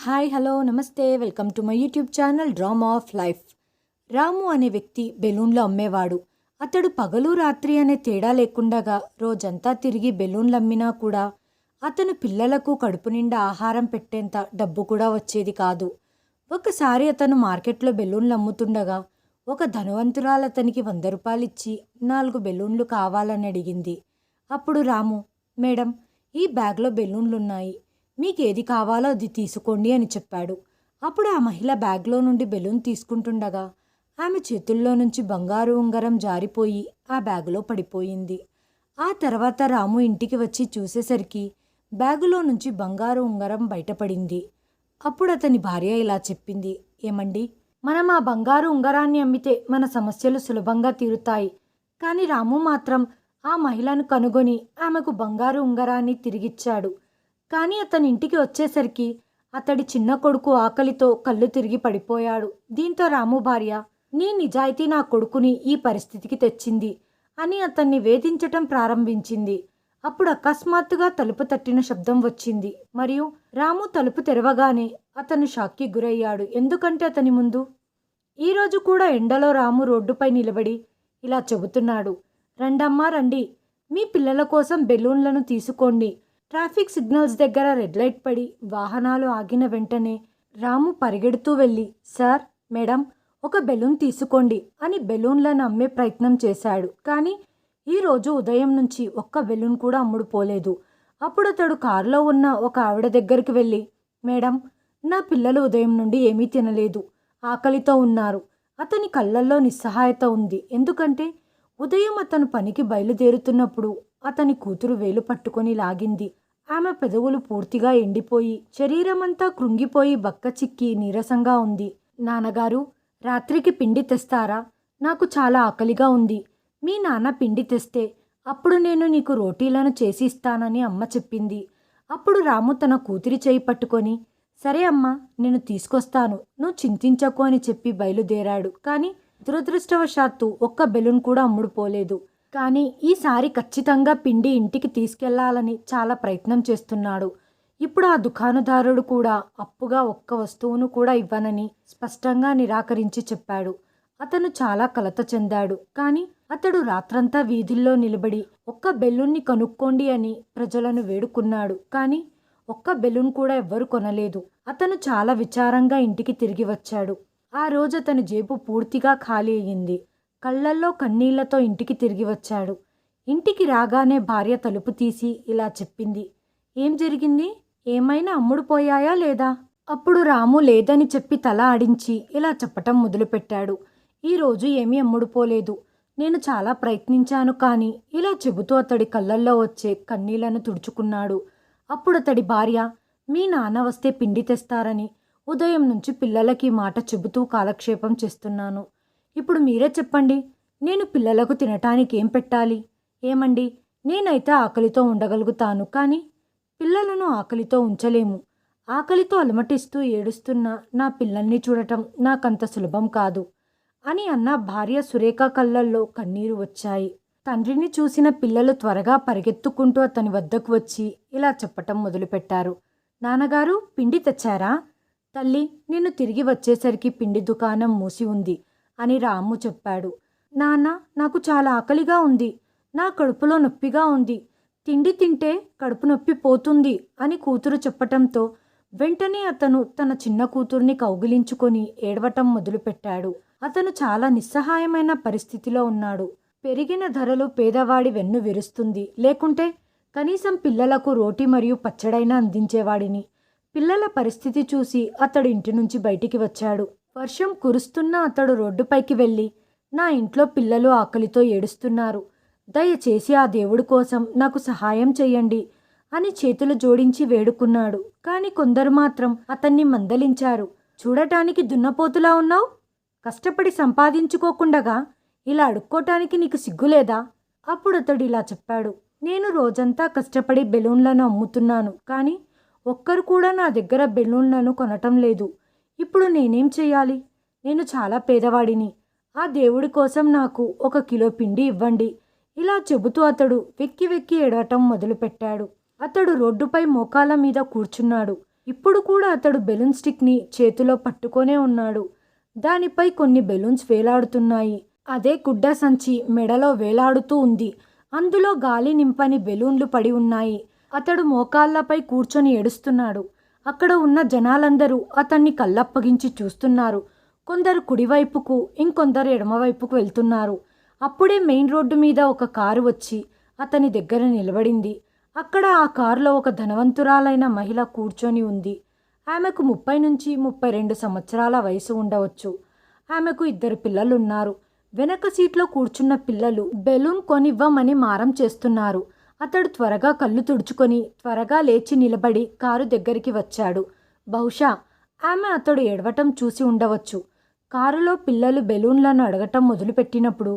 Hi hello నమస్తే welcome to my YouTube channel drama of life. Ramu అనే వ్యక్తి బెలూన్లు అమ్మేవాడు. అతడు పగలు రాత్రి అనే తేడా లేకుండగా రోజంతా తిరిగి బెలూన్లు అమ్మినా కూడా అతను పిల్లలకు కడుపు నిండా ఆహారం పెట్టేంత డబ్బు కూడా వచ్చేది కాదు. ఒకసారి అతను మార్కెట్లో బెలూన్లు అమ్ముతుండగా ఒక ధనవంతురాలు అతనికి 100 రూపాయలు ఇచ్చి 4 బెలూన్లు కావాలని అడిగింది. అప్పుడు రాము, మేడం, ఈ బ్యాగ్లో బెలూన్లున్నాయి, మీకేది కావాలో అది తీసుకోండి అని చెప్పాడు. అప్పుడు ఆ మహిళ బ్యాగ్లో నుండి బెలూన్ తీసుకుంటుండగా ఆమె చేతుల్లో నుంచి బంగారు ఉంగరం జారిపోయి ఆ బ్యాగులో పడిపోయింది. ఆ తర్వాత రాము ఇంటికి వచ్చి చూసేసరికి బ్యాగులో నుంచి బంగారు ఉంగరం బయటపడింది. అప్పుడు అతని భార్య ఇలా చెప్పింది, ఏమండి, మనం ఆ బంగారు ఉంగరాన్ని అమ్మితే మన సమస్యలు సులభంగా తీరుతాయి. కానీ రాము మాత్రం ఆ మహిళను కనుగొని ఆమెకు బంగారు ఉంగరాన్ని తిరిగిచ్చాడు. కానీ అతని ఇంటికి వచ్చేసరికి అతడి చిన్న కొడుకు ఆకలితో కళ్ళు తిరిగి పడిపోయాడు. దీంతో రాము భార్య, నీ నిజాయితీ నా కొడుకుని ఈ పరిస్థితికి తెచ్చింది అని అతన్ని వేధించటం ప్రారంభించింది. అప్పుడు అకస్మాత్తుగా తలుపు తట్టిన శబ్దం వచ్చింది మరియు రాము తలుపు తెరవగానే అతను షాక్కి గురయ్యాడు. ఎందుకంటే అతని ముందు ఈరోజు కూడా ఎండలో రాము రోడ్డుపై నిలబడి ఇలా చెబుతున్నాడు, రండమ్మా రండి, మీ పిల్లల కోసం బెలూన్లను తీసుకోండి. ట్రాఫిక్ సిగ్నల్స్ దగ్గర రెడ్ లైట్ పడి వాహనాలు ఆగిన వెంటనే రాము పరిగెడుతూ వెళ్ళి, సార్, మేడం, ఒక బెలూన్ తీసుకోండి అని బెలూన్లను అమ్మే ప్రయత్నం చేశాడు. కానీ ఈరోజు ఉదయం నుంచి ఒక్క బెలూన్ కూడా అమ్ముడుపోలేదు. అప్పుడు అతడు కారులో ఉన్న ఒక ఆవిడ దగ్గరికి వెళ్ళి, మేడం, నా పిల్లలు ఉదయం నుండి ఏమీ తినలేదు, ఆకలితో ఉన్నారు. అతని కళ్ళల్లో నిస్సహాయత ఉంది. ఎందుకంటే ఉదయం అతను పనికి బయలుదేరుతున్నప్పుడు అతని కూతురు వేలు పట్టుకొని లాగింది. ఆమె పెదవులు పూర్తిగా ఎండిపోయి శరీరమంతా కృంగిపోయి బక్కచిక్కి నీరసంగా ఉంది. నాన్నగారు, రాత్రికి పిండి తెస్తారా? నాకు చాలా ఆకలిగా ఉంది. మీ నాన్న పిండి తెస్తే అప్పుడు నేను నీకు రోటీలను చేసి ఇస్తానని అమ్మ చెప్పింది. అప్పుడు రాము తన కూతురి చేయి పట్టుకొని, సరే అమ్మా, నేను తీసుకొస్తాను, నువ్వు చింతించకు అని చెప్పి బయలుదేరాడు. కానీ దురదృష్టవశాత్తు ఒక్క బెలూన్ కూడా అమ్ముడుపోలేదు. కానీ ఈసారి ఖచ్చితంగా పిండి ఇంటికి తీసుకెళ్లాలని చాలా ప్రయత్నం చేస్తున్నాడు. ఇప్పుడు ఆ దుకాణదారుడు కూడా అప్పుగా ఒక్క వస్తువును కూడా ఇవ్వనని స్పష్టంగా నిరాకరించి చెప్పాడు. అతను చాలా కలత చెందాడు. కానీ అతడు రాత్రంతా వీధుల్లో నిలబడి ఒక్క బెలూన్ని కనుక్కోండి అని ప్రజలను వేడుకున్నాడు. కానీ ఒక్క బెలూన్ కూడా ఎవ్వరు కొనలేదు. అతను చాలా విచారంగా ఇంటికి తిరిగి వచ్చాడు. ఆ రోజు అతని జేబు పూర్తిగా ఖాళీ అయ్యింది. కళ్ళల్లో కన్నీళ్లతో ఇంటికి తిరిగి వచ్చాడు. ఇంటికి రాగానే భార్య తలుపు తీసి ఇలా చెప్పింది, ఏం జరిగింది? ఏమైనా అమ్ముడుపోయాయా లేదా? అప్పుడు రాము లేదని చెప్పి తల ఆడించి ఇలా చెప్పటం మొదలుపెట్టాడు, ఈరోజు ఏమీ అమ్ముడుపోలేదు. నేను చాలా ప్రయత్నించాను. కానీ ఇలా చెబుతూ అతడి కళ్ళల్లో వచ్చే కన్నీళ్లను తుడుచుకున్నాడు. అప్పుడు అతడి భార్య, మీ నాన్న వస్తే పిండి తెస్తారని ఉదయం నుంచి పిల్లలకి మాట చెబుతూ కాలక్షేపం చేస్తున్నాను. ఇప్పుడు మీరే చెప్పండి, నేను పిల్లలకు తినటానికి ఏం పెట్టాలి? ఏమండి, నేనైతే ఆకలితో ఉండగలుగుతాను, కానీ పిల్లలను ఆకలితో ఉంచలేము. ఆకలితో అలమటిస్తూ ఏడుస్తున్న నా పిల్లల్ని చూడటం నాకంత సులభం కాదు అని అన్న భార్య సురేఖ కళ్ళల్లో కన్నీరు వచ్చాయి. తండ్రిని చూసిన పిల్లలు త్వరగా పరిగెత్తుకుంటూ అతని వద్దకు వచ్చి ఇలా చెప్పటం మొదలుపెట్టారు, నాన్నగారు, పిండి తెచ్చారా? తల్లి, నేను తిరిగి వచ్చేసరికి పిండి దుకాణం మూసి ఉంది అని రాము చెప్పాడు. నాన్న, నాకు చాలా ఆకలిగా ఉంది, నా కడుపులో నొప్పిగా ఉంది, తిండి తింటే కడుపు నొప్పి పోతుంది అని కూతురు చెప్పటంతో వెంటనే అతను తన చిన్న కూతుర్ని కౌగిలించుకొని ఏడవటం మొదలుపెట్టాడు. అతను చాలా నిస్సహాయమైన పరిస్థితిలో ఉన్నాడు. పెరిగిన ధరలు పేదవాడి వెన్ను విరుస్తుంది. లేకుంటే కనీసం పిల్లలకు రోటీ మరియు పచ్చడైనా అందించేవాడిని. పిల్లల పరిస్థితి చూసి అతడు ఇంటి నుంచి బయటికి వచ్చాడు. వర్షం కురుస్తున్న అతడు రోడ్డుపైకి వెళ్ళి, నా ఇంట్లో పిల్లలు ఆకలితో ఏడుస్తున్నారు, దయచేసి ఆ దేవుడి కోసం నాకు సహాయం చెయ్యండి అని చేతులు జోడించి వేడుకున్నాడు. కానీ కొందరు మాత్రం అతన్ని మందలించారు, చూడటానికి దున్నపోతులా ఉన్నావు, కష్టపడి సంపాదించుకోకుండగా ఇలా అడుక్కోటానికి నీకు సిగ్గులేదా? అప్పుడు అతడు ఇలా చెప్పాడు, నేను రోజంతా కష్టపడి బెలూన్లను అమ్ముతున్నాను, కానీ ఒక్కరు కూడా నా దగ్గర బెలూన్లను కొనటం లేదు. ఇప్పుడు నేనేం చెయ్యాలి? నేను చాలా పేదవాడిని. ఆ దేవుడి కోసం నాకు 1 కిలో పిండి ఇవ్వండి. ఇలా చెబుతూ అతడు వెక్కి వెక్కి ఏడవటం మొదలుపెట్టాడు. అతడు రోడ్డుపై మోకాళ్ళ మీద కూర్చున్నాడు. ఇప్పుడు కూడా అతడు బెలూన్ స్టిక్ని చేతిలో పట్టుకొనే ఉన్నాడు. దానిపై కొన్ని బెలూన్స్ వేలాడుతున్నాయి. అదే గుడ్డ సంచి మెడలో వేలాడుతూ ఉంది. అందులో గాలి నింపని బెలూన్లు పడి ఉన్నాయి. అతడు మోకాళ్లపై కూర్చొని ఏడుస్తున్నాడు. అక్కడ ఉన్న జనాలందరూ అతన్ని కళ్ళప్పగించి చూస్తున్నారు. కొందరు కుడివైపుకు, ఇంకొందరు ఎడమవైపుకు వెళ్తున్నారు. అప్పుడే మెయిన్ రోడ్డు మీద ఒక కారు వచ్చి అతని దగ్గర నిలబడింది. అక్కడ ఆ కారులో ఒక ధనవంతురాలైన మహిళ కూర్చొని ఉంది. ఆమెకు 30 నుంచి 32 సంవత్సరాల వయసు ఉండవచ్చు. ఆమెకు 2 పిల్లలున్నారు. వెనక సీట్లో కూర్చున్న పిల్లలు బెలూన్ కొనివ్వమని మారం చేస్తున్నారు. అతడు త్వరగా కళ్ళు తుడుచుకొని త్వరగా లేచి నిలబడి కారు దగ్గరికి వచ్చాడు. బహుశా ఆమె అతడు ఏడవటం చూసి ఉండవచ్చు. కారులో పిల్లలు బెలూన్లను అడగటం మొదలుపెట్టినప్పుడు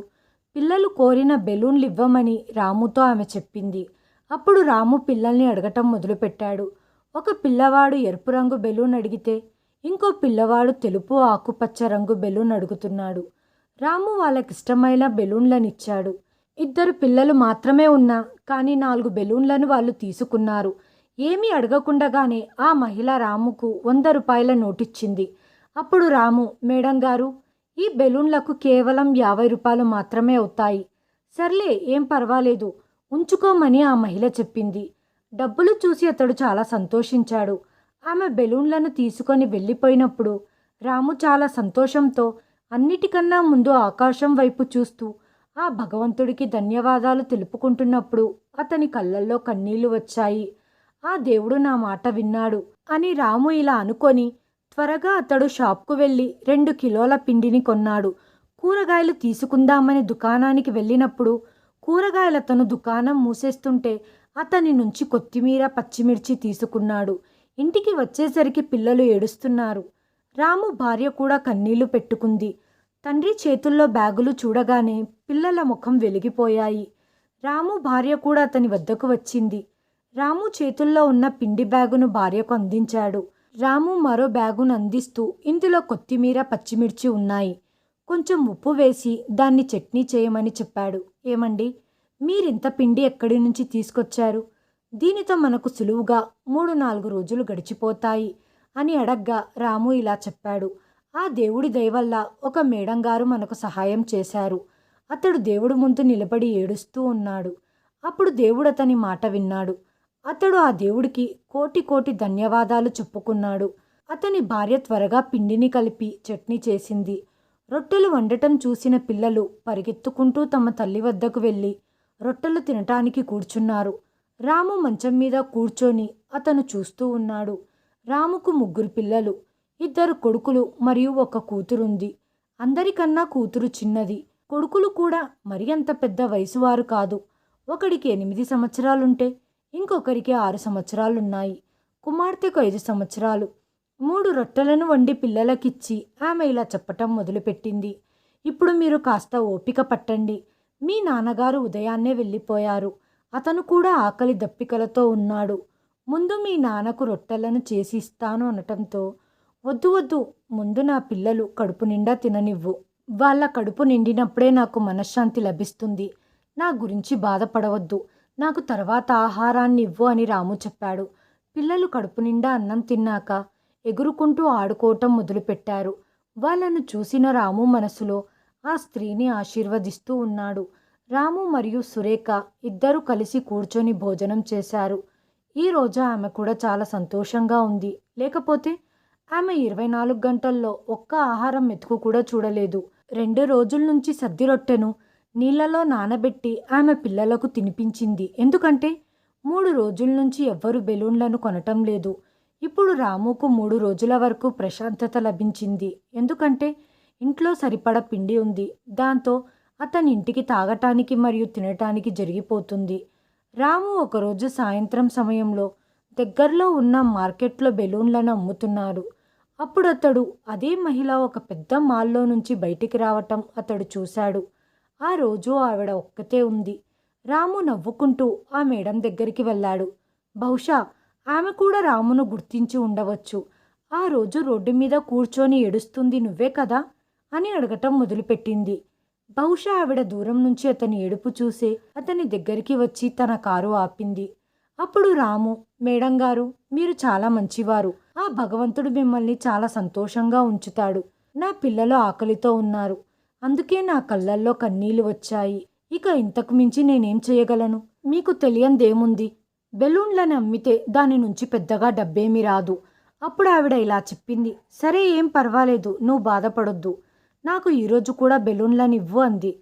పిల్లలు కోరిన బెలూన్లు ఇవ్వమని రాముతో ఆమె చెప్పింది. అప్పుడు రాము పిల్లల్ని అడగటం మొదలుపెట్టాడు. ఒక పిల్లవాడు ఎరుపు రంగు బెలూన్ అడిగితే ఇంకో పిల్లవాడు తెలుపు ఆకుపచ్చ రంగు బెలూన్ అడుగుతున్నాడు. రాము వాళ్ళకిష్టమైన బెలూన్లనిచ్చాడు. 2 పిల్లలు మాత్రమే ఉన్నా కానీ 4 బెలూన్లను వాళ్ళు తీసుకున్నారు. ఏమీ అడగకుండానే ఆ మహిళ రాముకు 100 రూపాయల నోటిచ్చింది. అప్పుడు రాము, మేడం గారు, ఈ బెలూన్లకు కేవలం 50 రూపాయలు మాత్రమే అవుతాయి. సర్లే, ఏం పర్వాలేదు, ఉంచుకోమని ఆ మహిళ చెప్పింది. డబ్బులు చూసి అతడు చాలా సంతోషించాడు. ఆమె బెలూన్లను తీసుకొని వెళ్ళిపోయినప్పుడు రాము చాలా సంతోషంతో అన్నిటికన్నా ముందు ఆకాశం వైపు చూస్తూ ఆ భగవంతుడికి ధన్యవాదాలు తెలుపుకుంటున్నప్పుడు అతని కళ్ళల్లో కన్నీళ్లు వచ్చాయి. ఆ దేవుడు నా మాట విన్నాడు అని రాము ఇలా అనుకొని త్వరగా అతడు షాప్కు వెళ్ళి 2 కిలోల పిండిని కొన్నాడు. కూరగాయలు తీసుకుందామని దుకాణానికి వెళ్ళినప్పుడు కూరగాయలతను దుకాణం మూసేస్తుంటే అతని నుంచి కొత్తిమీర, పచ్చిమిర్చి తీసుకున్నాడు. ఇంటికి వచ్చేసరికి పిల్లలు ఏడుస్తున్నారు. రాము భార్య కూడా కన్నీళ్లు పెట్టుకుంది. తండ్రి చేతుల్లో బ్యాగులు చూడగానే పిల్లల ముఖం వెలిగిపోయాయి. రాము భార్య కూడా అతని వద్దకు వచ్చింది. రాము చేతుల్లో ఉన్న పిండి బ్యాగును భార్యకు అందించాడు. రాము మరో బ్యాగును అందిస్తూ, ఇందులో కొత్తిమీర, పచ్చిమిర్చి ఉన్నాయి. కొంచెం ఉప్పు వేసి దాన్ని చట్నీ చేయమని చెప్పాడు. ఏమండి, మీరింత పిండి ఎక్కడి నుంచి తీసుకొచ్చారు? దీనితో మనకు సులువుగా 3-4 రోజులు గడిచిపోతాయి అని అడగ్గా రాము ఇలా చెప్పాడు. ఆ దేవుడి దయవల్ల ఒక మేడం గారు మనకు సహాయం చేశారు. అతడు దేవుడు ముందు నిలబడి ఏడుస్తూ ఉన్నాడు. అప్పుడు దేవుడు అతని మాట విన్నాడు. అతడు ఆ దేవుడికి కోటి ధన్యవాదాలు చెప్పుకున్నాడు. అతని భార్య త్వరగా పిండిని కలిపి చట్నీ చేసింది. రొట్టెలు వండటం చూసిన పిల్లలు పరిగెత్తుకుంటూ తమ తల్లి వద్దకు వెళ్ళి రొట్టెలు తినటానికి కూర్చున్నారు. రాము మంచం మీద కూర్చొని అతను చూస్తూ ఉన్నాడు. రాముకు 3 పిల్లలు, 2 కొడుకులు మరియు 1 కూతురుంది. అందరికన్నా కూతురు చిన్నది. కొడుకులు కూడా మరి అంత పెద్ద వయసువారు కాదు. ఒకడికి 8 సంవత్సరాలుంటే ఇంకొకరికి 6 సంవత్సరాలున్నాయి. కుమార్తెకు 5 సంవత్సరాలు. 3 రొట్టెలను వండి పిల్లలకిచ్చి ఆమె ఇలా చెప్పటం మొదలుపెట్టింది. ఇప్పుడు మీరు కాస్త ఓపిక పట్టండి. మీ నాన్నగారు ఉదయాన్నే వెళ్ళిపోయారు. అతను కూడా ఆకలి దప్పికలతో ఉన్నాడు. ముందు మీ నాన్నకు రొట్టెలను చేసి ఇస్తాను అనటంతో, వద్దు, ముందు నా పిల్లలు కడుపు నిండా తిననివ్వు. వాళ్ళ కడుపు నిండినప్పుడే నాకు మనశ్శాంతి లభిస్తుంది. నా గురించి బాధపడవద్దు. నాకు తర్వాత ఆహారాన్ని ఇవ్వు అని రాము చెప్పాడు. పిల్లలు కడుపు నిండా అన్నం తిన్నాక ఎగురుకుంటూ ఆడుకోవటం మొదలుపెట్టారు. వాళ్ళను చూసిన రాము మనసులో ఆ స్త్రీని ఆశీర్వదిస్తూ ఉన్నాడు. రాము మరియు సురేఖ ఇద్దరు కలిసి కూర్చొని భోజనం చేశారు. ఈ రోజు ఆమె కూడా చాలా సంతోషంగా ఉంది. లేకపోతే ఆమె 24 గంటల్లో ఒక్క ఆహారం మెతుకు కూడా చూడలేదు. 2 రోజుల నుంచి సద్ది రొట్టెను నీళ్లలో నానబెట్టి ఆమె పిల్లలకు తినిపించింది. ఎందుకంటే 3 రోజుల నుంచి ఎవ్వరూ బెలూన్లను కొనటం లేదు. ఇప్పుడు రాముకు 3 రోజుల వరకు ప్రశాంతత లభించింది. ఎందుకంటే ఇంట్లో సరిపడ పిండి ఉంది. దాంతో అతని ఇంటికి తాగటానికి మరియు తినటానికి జరిగిపోతుంది. రాము ఒకరోజు సాయంత్రం సమయంలో దగ్గరలో ఉన్న మార్కెట్లో బెలూన్లను అమ్ముతున్నాడు. అప్పుడు అతడు అదే మహిళ ఒక పెద్ద మాల్లో నుంచి బయటికి రావటం అతడు చూశాడు. ఆ రోజు ఆవిడ ఒక్కతే ఉంది. రాము నవ్వుకుంటూ ఆ మేడం దగ్గరికి వెళ్ళాడు. బహుశా ఆమె కూడా రామును గుర్తించి ఉండవచ్చు. ఆ రోజు రోడ్డు మీద కూర్చొని ఏడుస్తుంది నువ్వే కదా అని అడగటం మొదలుపెట్టింది. బహుశా ఆవిడ దూరం నుంచి అతని ఏడుపు చూసే అతని దగ్గరికి వచ్చి తన కారు ఆపింది. అప్పుడు రాము, మేడం గారు, మీరు చాలా మంచివారు. ఆ భగవంతుడు మిమ్మల్ని చాలా సంతోషంగా ఉంచుతాడు. నా పిల్లలు ఆకలితో ఉన్నారు. అందుకే నా కళ్ళల్లో కన్నీళ్లు వచ్చాయి. ఇక ఇంతకు మించి నేనేం చేయగలను? మీకు తెలియందేముంది? బెలూన్లను అమ్మితే దాని నుంచి పెద్దగా డబ్బేమీ రాదు. అప్పుడు ఆవిడ ఇలా చెప్పింది. సరే, ఏం పర్వాలేదు, నువ్వు బాధపడొద్దు. నాకు ఈరోజు కూడా బెలూన్లను ఇవ్వు అంది.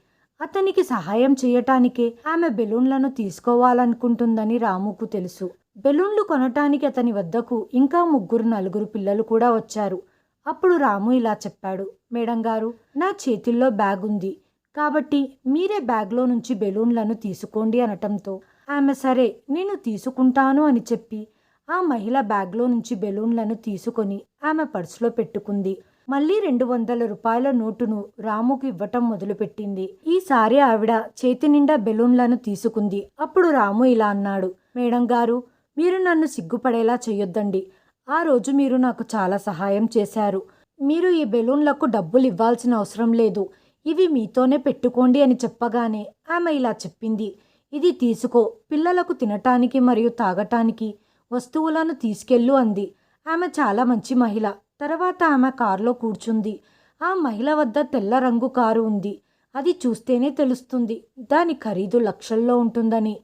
అతనికి సహాయం చేయటానికే ఆమె బెలూన్లను తీసుకోవాలనుకుంటుందని రాముకు తెలుసు. బెలూన్లు కొనటానికి అతని వద్దకు ఇంకా 3-4 పిల్లలు కూడా వచ్చారు. అప్పుడు రాము ఇలా చెప్పాడు. మేడం గారు, నా చేతిల్లో బ్యాగ్ ఉంది కాబట్టి మీరే బ్యాగ్లో నుంచి బెలూన్లను తీసుకోండి అనటంతో ఆమె సరే నేను తీసుకుంటాను అని చెప్పి ఆ మహిళ బ్యాగ్లో నుంచి బెలూన్లను తీసుకొని ఆమె పర్సులో పెట్టుకుంది. మళ్ళీ 200 రూపాయల నోటును రాముకు ఇవ్వటం మొదలుపెట్టింది. ఈసారి ఆవిడ చేతి నిండా బెలూన్లను తీసుకుంది. అప్పుడు రాము ఇలా అన్నాడు. మేడం గారు, మీరు నన్ను సిగ్గుపడేలా చేయొద్దండి. ఆ రోజు మీరు నాకు చాలా సహాయం చేశారు. మీరు ఈ బెలూన్లకు డబ్బులు ఇవ్వాల్సిన అవసరం లేదు, ఇవి మీతోనే పెట్టుకోండి అని చెప్పగానే ఆమె ఇలా చెప్పింది. ఇది తీసుకో, పిల్లలకు తినటానికి మరియు తాగటానికి వస్తువులను తీసుకెళ్ళు అంది. ఆమె చాలా మంచి మహిళ. తర్వాత ఆమె కారులో కూర్చుంది. ఆ మహిళ వద్ద తెల్ల రంగు కారు ఉంది. అది చూస్తేనే తెలుస్తుంది దాని ఖరీదు లక్షల్లో ఉంటుందని.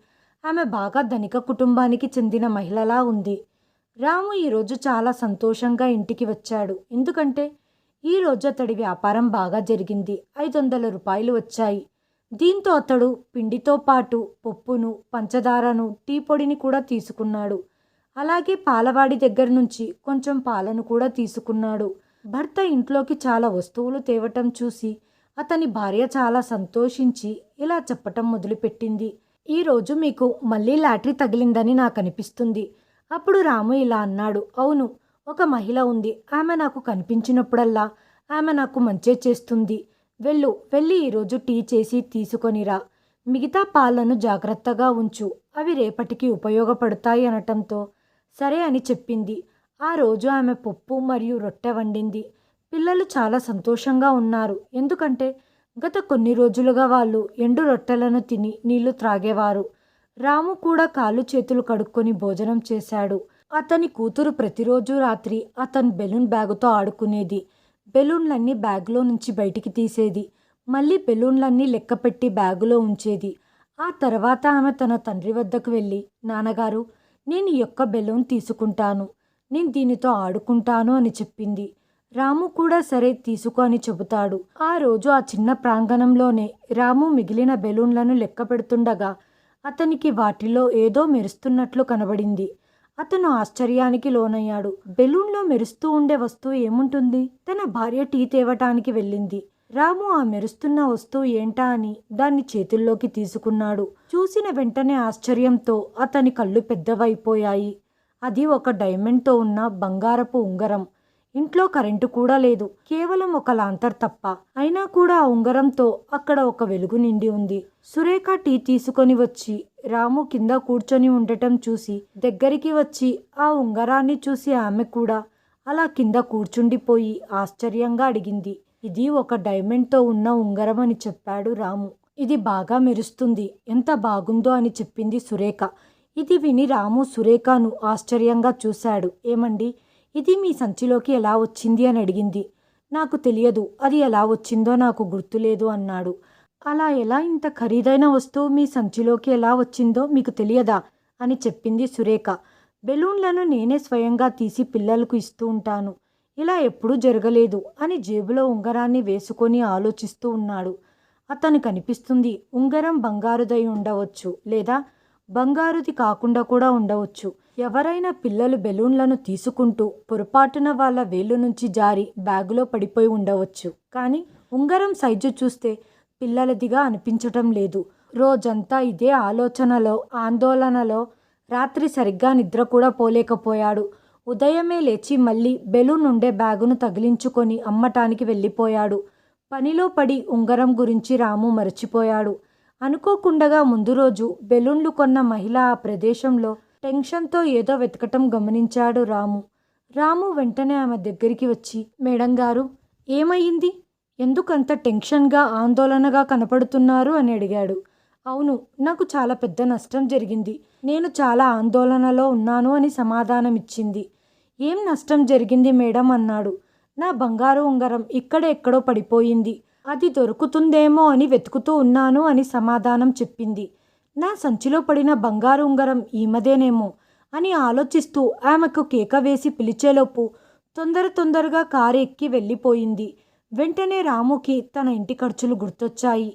ఆమె బాగా ధనిక కుటుంబానికి చెందిన మహిళలా ఉంది. రాము ఈరోజు చాలా సంతోషంగా ఇంటికి వచ్చాడు. ఎందుకంటే ఈరోజు అతడి వ్యాపారం బాగా జరిగింది. 500 రూపాయలు వచ్చాయి. దీంతో అతడు పిండితో పాటు పప్పును, పంచదారను, టీ పొడిని కూడా తీసుకున్నాడు. అలాగే పాలవాడి దగ్గర నుంచి కొంచెం పాలను కూడా తీసుకున్నాడు. భర్త ఇంట్లోకి చాలా వస్తువులు తేవటం చూసి అతని భార్య చాలా సంతోషించి ఇలా చెప్పటం మొదలుపెట్టింది. ఈరోజు మీకు మళ్ళీ లాటరీ తగిలిందని నాకు అనిపిస్తుంది. అప్పుడు రాము ఇలా అన్నాడు. అవును, ఒక మహిళ ఉంది. ఆమె నాకు కనిపించినప్పుడల్లా ఆమె నాకు మంచే చేస్తుంది. వెళ్ళి ఈరోజు టీ చేసి తీసుకొనిరా. మిగతా పాలను జాగ్రత్తగా ఉంచు, అవి రేపటికి ఉపయోగపడతాయి అనటంతో సరే అని చెప్పింది. ఆ రోజు ఆమె పప్పు మరియు రొట్టె వండింది. పిల్లలు చాలా సంతోషంగా ఉన్నారు. ఎందుకంటే గత కొన్ని రోజులుగా వాళ్ళు ఎండు రొట్టెలను తిని నీళ్లు త్రాగేవారు. రాము కూడా కాళ్ళు చేతులు కడుక్కొని భోజనం చేశాడు. అతని కూతురు ప్రతిరోజు రాత్రి అతని బెలూన్ బ్యాగుతో ఆడుకునేది. బెలూన్లన్నీ బ్యాగులో నుంచి బయటికి తీసేది. మళ్ళీ బెలూన్లన్నీ లెక్కపెట్టి బ్యాగులో ఉంచేది. ఆ తర్వాత ఆమె తన తండ్రి వద్దకు వెళ్ళి, నాన్నగారు, నేను ఈ యొక్క బెలూన్ తీసుకుంటాను, నేను దీనితో ఆడుకుంటాను అని చెప్పింది. రాము కూడా సరే తీసుకో అని చెబుతాడు. ఆ రోజు ఆ చిన్న ప్రాంగణంలోనే రాము మిగిలిన బెలూన్లను లెక్క పెడుతుండగా అతనికి వాటిలో ఏదో మెరుస్తున్నట్లు కనబడింది. అతను ఆశ్చర్యానికి లోనయ్యాడు. బెలూన్లో మెరుస్తూ ఉండే వస్తువు ఏముంటుంది? తన భార్య టీ తేవటానికి వెళ్ళింది. రాము ఆ మెరుస్తున్న వస్తువు ఏంటా అని దాన్ని చేతుల్లోకి తీసుకున్నాడు. చూసిన వెంటనే ఆశ్చర్యంతో అతని కళ్ళు పెద్దవైపోయాయి. అది ఒక డైమండ్తో ఉన్న బంగారపు ఉంగరం. ఇంట్లో కరెంటు కూడా లేదు, కేవలం ఒక లాంతర్ తప్ప. అయినా కూడా ఆ ఉంగరంతో అక్కడ ఒక వెలుగు నిండి ఉంది. సురేఖ టీ తీసుకొని వచ్చి రాము కింద కూర్చొని ఉండటం చూసి దగ్గరికి వచ్చి ఆ ఉంగరాన్ని చూసి ఆమె కూడా అలా కింద కూర్చుండిపోయి ఆశ్చర్యంగా అడిగింది. ఇది ఒక డైమండ్తో ఉన్న ఉంగరం అని చెప్పాడు రాము. ఇది బాగా మెరుస్తుంది, ఎంత బాగుందో అని చెప్పింది సురేఖ. ఇది విని రాము సురేఖను ఆశ్చర్యంగా చూశాడు. ఏమండి, ఇది మీ సంచిలోకి ఎలా వచ్చింది అని అడిగింది. నాకు తెలియదు, అది ఎలా వచ్చిందో నాకు గుర్తులేదు అన్నాడు. అలా ఎలా ఇంత ఖరీదైన వస్తువు మీ సంచిలోకి ఎలా వచ్చిందో మీకు తెలియదా అని చెప్పింది సురేఖ. బెలూన్లను నేనే స్వయంగా తీసి పిల్లలకు ఇస్తూ ఉంటాను, ఇలా ఎప్పుడూ జరగలేదు అని జేబులో ఉంగరాన్ని వేసుకొని ఆలోచిస్తూ ఉన్నాడు. అతనికి అనిపిస్తుంది ఉంగరం బంగారుదై ఉండవచ్చు, లేదా బంగారుది కాకుండా కూడా ఉండవచ్చు. ఎవరైనా పిల్లలు బెలూన్లను తీసుకుంటూ పొరపాటున వాళ్ళ వేళ్ళు నుంచి జారి బ్యాగులో పడిపోయి ఉండవచ్చు. కానీ ఉంగరం సైజు చూస్తే పిల్లలదిగా అనిపించటం లేదు. రోజంతా ఇదే ఆలోచనలో, ఆందోళనలో రాత్రి సరిగ్గా నిద్ర కూడా పోలేకపోయాడు. ఉదయమే లేచి మళ్ళీ బెలూన్ ఉండే బ్యాగును తగిలించుకొని అమ్మటానికి వెళ్ళిపోయాడు. పనిలో పడి ఉంగరం గురించి రాము మరచిపోయాడు. అనుకోకుండగా ముందు రోజు బెలూన్లు కొన్న మహిళ ఆ ప్రదేశంలో టెన్షన్తో ఏదో వెతకటం గమనించాడు రాము. రాము వెంటనే ఆమె దగ్గరికి వచ్చి, మేడం గారు, ఏమయ్యింది? ఎందుకంత టెన్షన్గా ఆందోళనగా కనపడుతున్నారు అని అడిగాడు. అవును, నాకు చాలా పెద్ద నష్టం జరిగింది. నేను చాలా ఆందోళనలో ఉన్నాను అని సమాధానమిచ్చింది. ఏం నష్టం జరిగింది మేడం అన్నాడు. నా బంగారు ఉంగరం ఇక్కడే ఎక్కడో పడిపోయింది. అది దొరుకుతుందేమో అని వెతుకుతూ ఉన్నాను అని సమాధానం చెప్పింది. నా సంచిలో పడిన బంగారు ఉంగరం ఈమదేనేమో అని ఆలోచిస్తూ ఆమెకు కేక వేసి పిలిచేలోపు తొందరగా కారు ఎక్కి వెళ్ళిపోయింది. వెంటనే రాముకి తన ఇంటి ఖర్చులు గుర్తొచ్చాయి.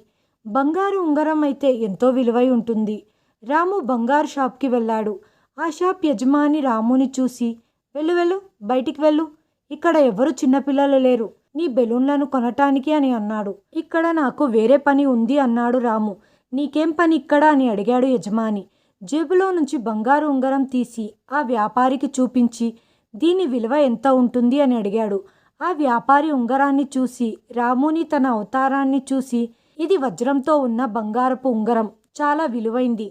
బంగారు ఉంగరం అయితే ఎంతో విలువై ఉంటుంది. రాము బంగారు షాప్కి వెళ్ళాడు. ఆ షాప్ యజమాని రాముని చూసి, వెళ్ళు వెళ్ళు, బయటికి వెళ్ళు, ఇక్కడ ఎవరు చిన్నపిల్లలు లేరు నీ బెలూన్లను కొనటానికి అని అన్నాడు. ఇక్కడ నాకు వేరే పని ఉంది అన్నాడు రాము. నీకేం పని ఇక్కడ అని అడిగాడు యజమాని. జేబులో నుంచి బంగారు ఉంగరం తీసి ఆ వ్యాపారికి చూపించి, దీని విలువ ఎంత ఉంటుంది అని అడిగాడు. ఆ వ్యాపారి ఉంగరాన్ని చూసి, రాముని తన అవతారాన్ని చూసి, ఇది వజ్రంతో ఉన్న బంగారపు ఉంగరం, చాలా విలువైంది.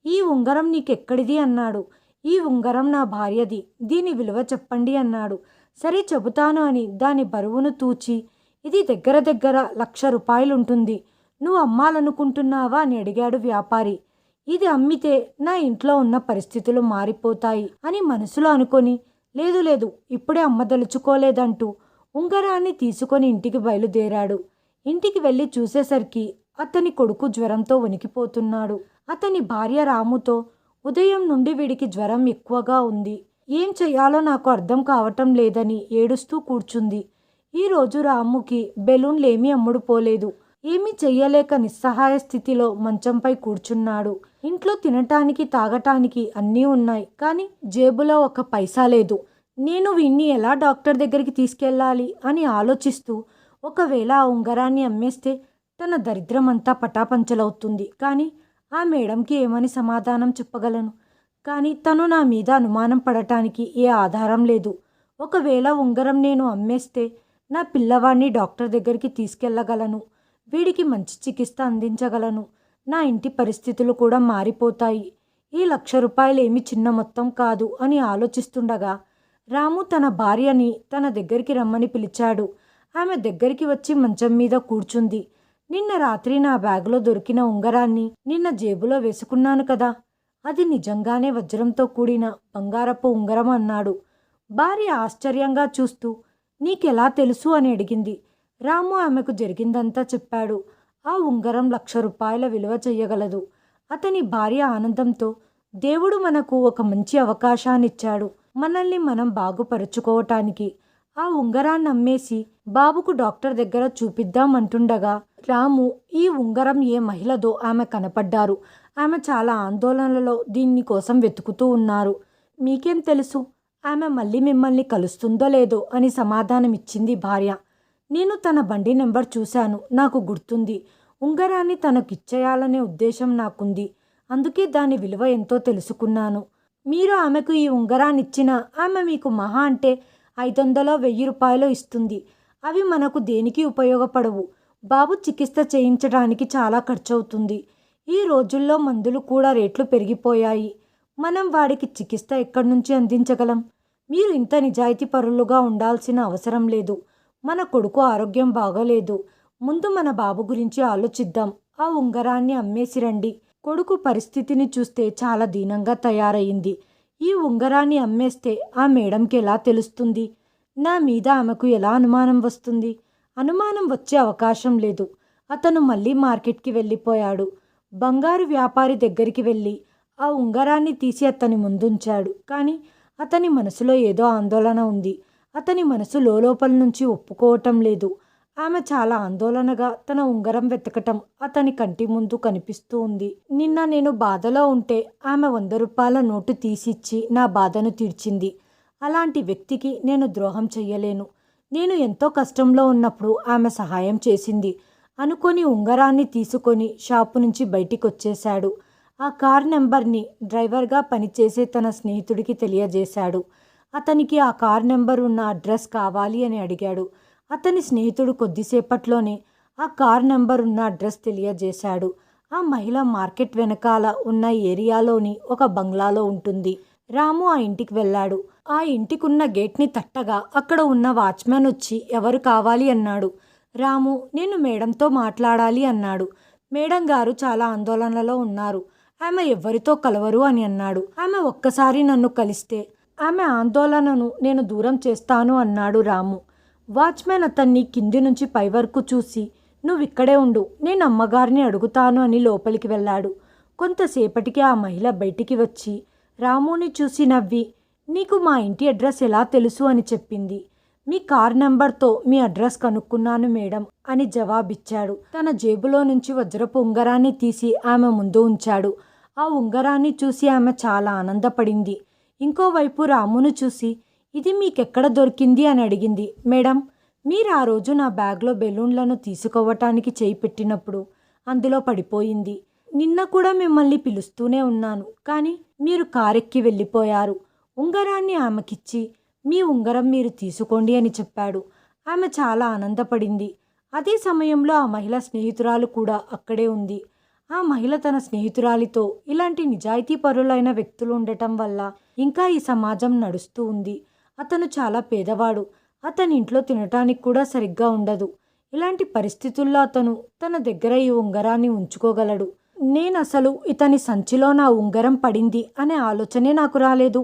ఈ ఉంగరం నీకెక్కడిది అన్నాడు. ఈ ఉంగరం నా భార్యది, దీని విలువ చెప్పండి అన్నాడు. సరే చెబుతాను అని దాని బరువును తూచి, ఇది దగ్గర 1,00,000 రూపాయలుంటుంది. నువ్వు అమ్మాలనుకుంటున్నావా అని అడిగాడు వ్యాపారి. ఇది అమ్మితే నా ఇంట్లో ఉన్న పరిస్థితులు మారిపోతాయి అని మనసులో అనుకొని, లేదు లేదు, ఇప్పుడే అమ్మదలుచుకోలేదంటూ ఉంగరాన్ని తీసుకొని ఇంటికి బయలుదేరాడు. ఇంటికి వెళ్ళి చూసేసరికి అతని కొడుకు జ్వరంతో వణికిపోతున్నాడు. అతని భార్య రాముతో, ఉదయం నుండి వీడికి జ్వరం ఎక్కువగా ఉంది, ఏం చెయ్యాలో నాకు అర్థం కావటం లేదని ఏడుస్తూ కూర్చుంది. ఈరోజు రాముకి బెలూన్లేమీ అమ్ముడుపోలేదు. ఏమీ చెయ్యలేక నిస్సహాయ స్థితిలో మంచంపై కూర్చున్నాడు. ఇంట్లో తినటానికి తాగటానికి అన్నీ ఉన్నాయి, కానీ జేబులో ఒక పైసా లేదు. నేను వీణ్ణి ఎలా డాక్టర్ దగ్గరికి తీసుకెళ్ళాలి అని ఆలోచిస్తూ, ఒకవేళ ఆ ఉంగరాన్ని అమ్మేస్తే తన దరిద్రమంతా పటాపంచలవుతుంది. కానీ ఆ మేడంకి ఏమని సమాధానం చెప్పగలను? కానీ తను నా మీద అనుమానం పడటానికి ఏ ఆధారం లేదు. ఒకవేళ ఉంగరం నేను అమ్మేస్తే నా పిల్లవాడిని డాక్టర్ దగ్గరికి తీసుకెళ్ళగలను, వీడికి మంచి చికిత్స అందించగలను, నా ఇంటి పరిస్థితులు కూడా మారిపోతాయి. ఈ 1,00,000 రూపాయలు ఏమి చిన్న మొత్తం కాదు అని ఆలోచిస్తుండగా రాము తన భార్యని తన దగ్గరికి రమ్మని పిలిచాడు. ఆమె దగ్గరికి వచ్చి మంచం మీద కూర్చుంది. నిన్న రాత్రి నా బ్యాగులో దొరికిన ఉంగరాన్ని నిన్న జేబులో వేసుకున్నాను కదా, అది నిజంగానే వజ్రంతో కూడిన బంగారపు ఉంగరం అన్నాడు. భార్య ఆశ్చర్యంగా చూస్తూ, నీకెలా తెలుసు అని అడిగింది. రాము ఆమెకు జరిగిందంతా చెప్పాడు. ఆ ఉంగరం 1,00,000 రూపాయల విలువ చెయ్యగలదు. అతని భార్య ఆనందంతో, దేవుడు మనకు ఒక మంచి అవకాశాన్నిచ్చాడు, మనల్ని మనం బాగుపరుచుకోవటానికి. ఆ ఉంగరాన్ని అమ్మేసి బాబుకు డాక్టర్ దగ్గర చూపిద్దామంటుండగా రాము ఈ ఉంగరం ఏ మహిళదో ఆమె కనపడ్డారు. ఆమె చాలా ఆందోళనలో దీన్ని కోసం వెతుకుతూ ఉన్నారు. మీకేం తెలుసు ఆమె మళ్ళీ మిమ్మల్ని కలుస్తుందో లేదో అని సమాధానమిచ్చింది భార్య. నేను తన బండి నెంబర్ చూశాను, నాకు గుర్తుంది. ఉంగరాన్ని తనకిచ్చేయాలనే ఉద్దేశం నాకుంది, అందుకే దాని విలువ ఎంతో తెలుసుకున్నాను. మీరు ఆమెకు ఈ ఉంగరాన్ని ఇచ్చినా ఆమె మీకు మహా అంటే 500-1000 రూపాయలు ఇస్తుంది. అవి మనకు దేనికి ఉపయోగపడవు. బాబు చికిత్స చేయించడానికి చాలా ఖర్చవుతుంది. ఈ రోజుల్లో మందులు కూడా రేట్లు పెరిగిపోయాయి. మనం వాడికి చికిత్స ఎక్కడి నుంచి అందించగలం? మీరు ఇంత నిజాయితీ పరులుగా ఉండాల్సిన అవసరం లేదు. మన కొడుకు ఆరోగ్యం బాగోలేదు, ముందు మన బాబు గురించి ఆలోచిద్దాం. ఆ ఉంగరాన్ని అమ్మేసి రండి. కొడుకు పరిస్థితిని చూస్తే చాలా దీనంగా తయారయింది. ఈ ఉంగరాన్ని అమ్మేస్తే ఆ మేడంకి ఎలా తెలుస్తుంది? నా మీద ఆమెకు ఎలా అనుమానం వస్తుంది? అనుమానం వచ్చే అవకాశం లేదు. అతను మళ్ళీ మార్కెట్కి వెళ్ళిపోయాడు. బంగారు వ్యాపారి దగ్గరికి వెళ్ళి ఆ ఉంగరాన్ని తీసి అతని ముందుంచాడు. కానీ అతని మనసులో ఏదో ఆందోళన ఉంది. అతని మనసు లోపల నుంచి ఒప్పుకోవటం లేదు. ఆమె చాలా ఆందోళనగా తన ఉంగరం వెతకటం అతని కంటి ముందు కనిపిస్తూ ఉంది. నిన్న నేను బాధలో ఉంటే ఆమె 100 రూపాయల నోటు తీసిచ్చి నా బాధను తీర్చింది. అలాంటి వ్యక్తికి నేను ద్రోహం చెయ్యలేను. నేను ఎంతో కష్టంలో ఉన్నప్పుడు ఆమె సహాయం చేసింది అనుకొని ఉంగరాన్ని తీసుకొని షాపు నుంచి బయటికి వచ్చేశాడు. ఆ కార్ నెంబర్ని డ్రైవర్గా పనిచేసే తన స్నేహితుడికి తెలియజేశాడు. అతనికి ఆ కార్ నెంబర్ ఉన్న అడ్రస్ కావాలి అని అడిగాడు. అతని స్నేహితుడు కొద్దిసేపట్లోనే ఆ కార్ నెంబర్ ఉన్న అడ్రస్ తెలియజేశాడు. ఆ మహిళ మార్కెట్ వెనకాల ఉన్న ఏరియాలోని ఒక బంగ్లాలో ఉంటుంది. రాము ఆ ఇంటికి వెళ్ళాడు. ఆ ఇంటికున్న గేట్ని తట్టగా అక్కడ ఉన్న వాచ్మెన్ వచ్చి ఎవరు కావాలి అన్నాడు. రాము, నేను మేడంతో మాట్లాడాలి అన్నాడు. మేడం గారు చాలా ఆందోళనలో ఉన్నారు. ఆమె ఎవరితో కలవరు అని అన్నాడు. ఆమె ఒక్కసారి నన్ను కలిస్తే ఆమె ఆందోళనను నేను దూరం చేస్తాను అన్నాడు రాము. వాచ్మెన్ అతన్ని కింది నుంచి పై వరకు చూసి, నువ్విక్కడే ఉండు, నేను అమ్మగారిని అడుగుతాను అని లోపలికి వెళ్ళాడు. కొంతసేపటికి ఆ మహిళ బయటికి వచ్చి రాముని చూసి నవ్వి, నీకు మా ఇంటి అడ్రస్ ఎలా తెలుసు అని చెప్పింది. మీ కార్ నెంబర్తో మీ అడ్రస్ కనుక్కున్నాను మేడం అని జవాబిచ్చాడు. తన జేబులో నుంచి వజ్రపు ఉంగరాన్ని తీసి ఆమె ముందు ఉంచాడు. ఆ ఉంగరాన్ని చూసి ఆమె చాలా ఆనందపడింది. ఇంకోవైపు రామును చూసి, ఇది మీకెక్కడ దొరికింది అని అడిగింది. మేడం, మీరు ఆ రోజు నా బ్యాగ్లో బెలూన్లను తీసుకోవటానికి చేయి పెట్టినప్పుడు అందులో పడిపోయింది. నిన్న కూడా మిమ్మల్ని పిలుస్తూనే ఉన్నాను, కానీ మీరు కారెక్కి వెళ్ళిపోయారు. ఉంగరాన్ని ఆమెకిచ్చి, మీ ఉంగరం మీరు తీసుకోండి అని చెప్పాడు. ఆమె చాలా ఆనందపడింది. అదే సమయంలో ఆ మహిళ స్నేహితురాలు కూడా అక్కడే ఉంది. ఆ మహిళ తన స్నేహితురాలితో, ఇలాంటి నిజాయితీపరులైన వ్యక్తులు ఉండటం వల్ల ఇంకా ఈ సమాజం నడుస్తూ ఉంది. అతను చాలా పేదవాడు. అతని ఇంట్లో తినటానికి కూడా సరిగ్గా ఉండదు. ఇలాంటి పరిస్థితుల్లో అతను తన దగ్గర ఈ ఉంగరాన్ని ఉంచుకోగలడు. నేనసలు ఇతని సంచిలో నా ఉంగరం పడింది అనే ఆలోచనే నాకు రాలేదు.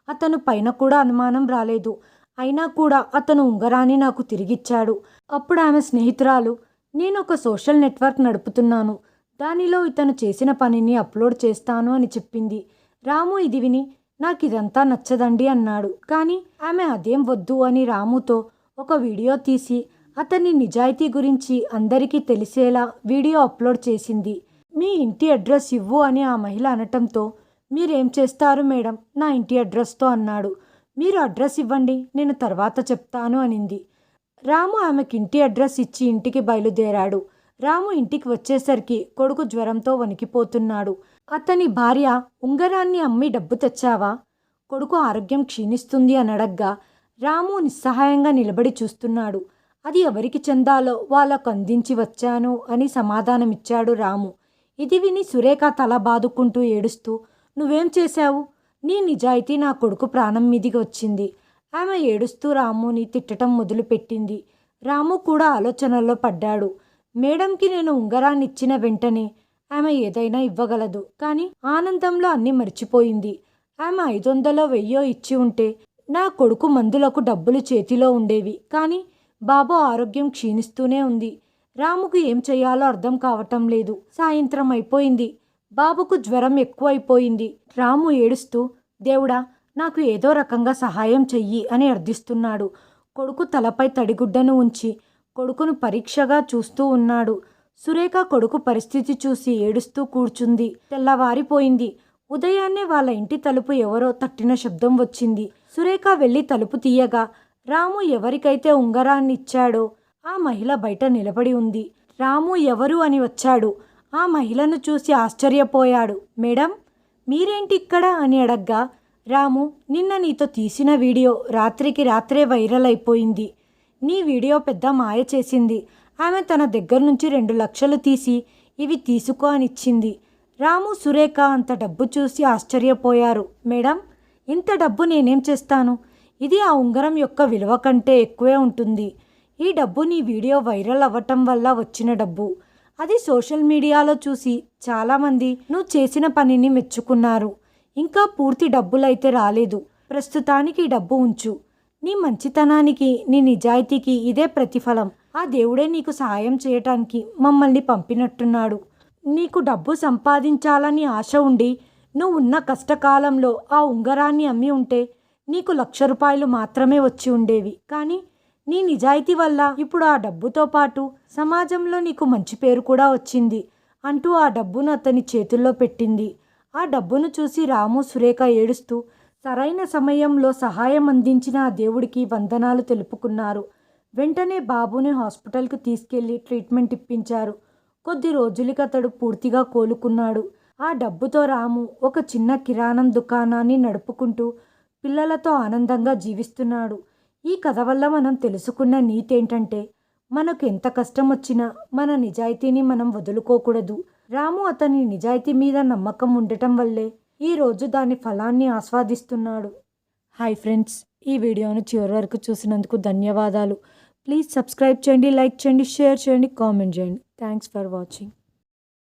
అతను పైన కూడా అనుమానం రాలేదు. అయినా కూడా అతను ఉంగరాన్ని నాకు తిరిగిచ్చాడు. అప్పుడు ఆమె స్నేహితురాలు, నేను ఒక సోషల్ నెట్వర్క్ నడుపుతున్నాను, దానిలో ఇతను చేసిన పనిని అప్లోడ్ చేస్తాను అని చెప్పింది. రాము ఇది విని, నాకు ఇదంతా నచ్చదండి అన్నాడు. కానీ ఆమె అదేం వద్దు అని రాముతో ఒక వీడియో తీసి అతని నిజాయితీ గురించి అందరికీ తెలిసేలా వీడియో అప్లోడ్ చేసింది. మీ ఇంటి అడ్రస్ ఇవ్వు అని ఆ మహిళ అనటంతో, మీరేం చేస్తారు మేడం నా ఇంటి అడ్రస్తో అన్నాడు. మీరు అడ్రస్ ఇవ్వండి, నేను తర్వాత చెప్తాను అనింది. రాము ఆమెకి ఇంటి అడ్రస్ ఇచ్చి ఇంటికి బయలుదేరాడు. రాము ఇంటికి వచ్చేసరికి కొడుకు జ్వరంతో వణికిపోతున్నాడు. అతని భార్య, ఉంగరాన్ని అమ్మి డబ్బు తెచ్చావా? కొడుకు ఆరోగ్యం క్షీణిస్తుంది అని అడగ్గా రాము నిస్సహాయంగా నిలబడి చూస్తున్నాడు. అది ఎవరికి చెందాలో వాళ్ళకు అందించి వచ్చాను అని సమాధానమిచ్చాడు రాము. ఇది విని సురేఖ తల బాదుకుంటూ ఏడుస్తూ, నువ్వేం చేశావు? నీ నిజాయితీ నా కొడుకు ప్రాణం మీదికి వచ్చింది. ఆమె ఏడుస్తూ రాముని తిట్టడం మొదలుపెట్టింది. రాము కూడా ఆలోచనల్లో పడ్డాడు. మేడంకి నేను ఉంగరాన్ని ఇచ్చిన వెంటనే ఆమె ఏదైనా ఇవ్వగలదు, కానీ ఆనందంలో అన్నీ మర్చిపోయింది. ఆమె 500 1000 ఇచ్చి ఉంటే నా కొడుకు మందులకు డబ్బులు చేతిలో ఉండేవి. కానీ బాబు ఆరోగ్యం క్షీణిస్తూనే ఉంది. రాముకు ఏం చేయాలో అర్థం కావటం లేదు. సాయంత్రం అయిపోయింది. బాబుకు జ్వరం ఎక్కువైపోయింది. రాము ఏడుస్తూ, దేవుడా, నాకు ఏదో రకంగా సహాయం చెయ్యి అని అర్థిస్తున్నాడు. కొడుకు తలపై తడిగుడ్డను ఉంచి కొడుకును పరీక్షగా చూస్తూ ఉన్నాడు. సురేఖ కొడుకు పరిస్థితి చూసి ఏడుస్తూ కూర్చుంది. తెల్లవారిపోయింది. ఉదయాన్నే వాళ్ళ ఇంటి తలుపు ఎవరో తట్టిన శబ్దం వచ్చింది. సురేఖ వెళ్ళి తలుపు తీయగా రాము ఎవరికైతే ఉంగరాన్ని ఇచ్చాడో ఆ మహిళ బయట నిలబడి ఉంది. రాము ఎవరు అని వచ్చాడు. ఆ మహిళను చూసి ఆశ్చర్యపోయాడు. మేడం, మీరేంటి ఇక్కడ అని అడగ్గా, రాము, నిన్న నీతో తీసిన వీడియో రాత్రికి రాత్రే వైరల్ అయిపోయింది. నీ వీడియో పెద్ద మాయ చేసింది. ఆమె తన దగ్గర నుంచి 2 లక్షలు తీసి ఇవి తీసుకో అని ఇచ్చింది. రాము, సురేఖ అంత డబ్బు చూసి ఆశ్చర్యపోయారు. మేడం, ఇంత డబ్బు నేనేం చేస్తాను? ఇది ఆ ఉంగరం యొక్క విలువ కంటే ఎక్కువే ఉంటుంది. ఈ డబ్బు నీ వీడియో వైరల్ అవ్వటం వల్ల వచ్చిన డబ్బు. అది సోషల్ మీడియాలో చూసి చాలామంది నువ్వు చేసిన పనిని మెచ్చుకున్నారు. ఇంకా పూర్తి డబ్బులైతే రాలేదు. ప్రస్తుతానికి ఈ డబ్బు ఉంచు. నీ మంచితనానికి, నీ నిజాయితీకి ఇదే ప్రతిఫలం. ఆ దేవుడే నీకు సహాయం చేయటానికి మమ్మల్ని పంపినట్టున్నాడు. నీకు డబ్బు సంపాదించాలని ఆశ ఉండి నువ్వు ఉన్న కష్టకాలంలో ఆ ఉంగరాన్ని అమ్మి ఉంటే నీకు 1,00,000 రూపాయలు మాత్రమే వచ్చి ఉండేవి. కానీ నీ నిజాయితీ వల్ల ఇప్పుడు ఆ డబ్బుతో పాటు సమాజంలో నీకు మంచి పేరు కూడా వచ్చింది అంటూ ఆ డబ్బును అతని చేతుల్లో పెట్టింది. ఆ డబ్బును చూసి రాము, సురేఖ ఏడుస్తూ సరైన సమయంలో సహాయం అందించిన ఆ దేవుడికి వందనాలు తెలుపుకున్నారు. వెంటనే బాబుని హాస్పిటల్కి తీసుకెళ్లి ట్రీట్మెంట్ ఇప్పించారు. కొద్ది రోజులకి అతడు పూర్తిగా కోలుకున్నాడు. ఆ డబ్బుతో రాము ఒక చిన్న కిరాణం దుకాణాన్ని నడుపుకుంటూ పిల్లలతో ఆనందంగా జీవిస్తున్నాడు. ఈ కథ వల్ల మనం తెలుసుకున్న నీతి ఏంటంటే, మనకు ఎంత కష్టం వచ్చినా మన నిజాయితీని మనం వదులుకోకూడదు. రాము అతని నిజాయితీ మీద నమ్మకం ఉండటం వల్లే ఈరోజు దాని ఫలాన్ని ఆస్వాదిస్తున్నాడు. హాయ్ ఫ్రెండ్స్, ఈ వీడియోను చివరి వరకు చూసినందుకు ధన్యవాదాలు. ప్లీజ్ సబ్స్క్రైబ్ చేయండి, లైక్ చేయండి, షేర్ చేయండి, కామెంట్ చేయండి. Thanks for watching.